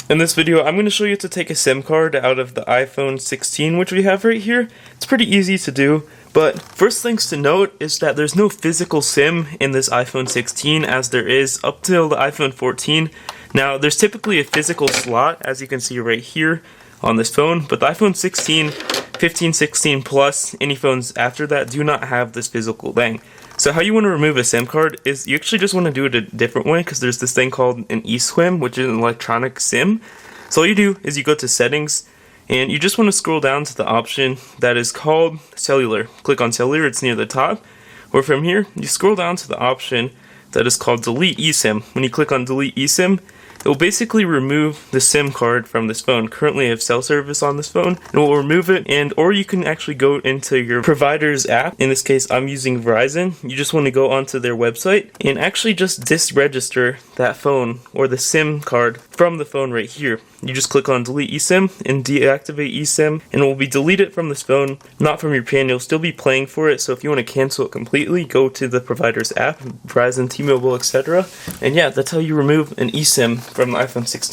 In this video, I'm going to show you to take a SIM card out of the iPhone 16, which we have right here. It's pretty easy to do, but first things to note is that there's no physical SIM in this iPhone 16 as there is up till the iPhone 14. Now, there's typically a physical slot, as you can see right here on this phone, but the iPhone 16, 15, 16 Plus, any phones after that do not have this physical thing. So how you want to remove a SIM card is you actually just want to do it a different way, because there's this thing called an eSIM, which is an electronic SIM. So all you do is you go to settings, and you just want to scroll down to the option that is called cellular. Click on cellular, it's near the top. Or from here, you scroll down to the option that is called delete eSIM. When you click on delete eSIM, it will basically remove the SIM card from this phone. Currently I have cell service on this phone. It will remove it, or you can actually go into your provider's app. In this case, I'm using Verizon. You just want to go onto their website and actually just disregister that phone or the SIM card from the phone right here. You just click on delete eSIM and deactivate eSIM, and it will be deleted from this phone, not from your PAN. You'll still be paying for it, so if you want to cancel it completely, go to the provider's app, Verizon, T-Mobile, etc. And yeah, that's how you remove an eSIM from the iPhone 16.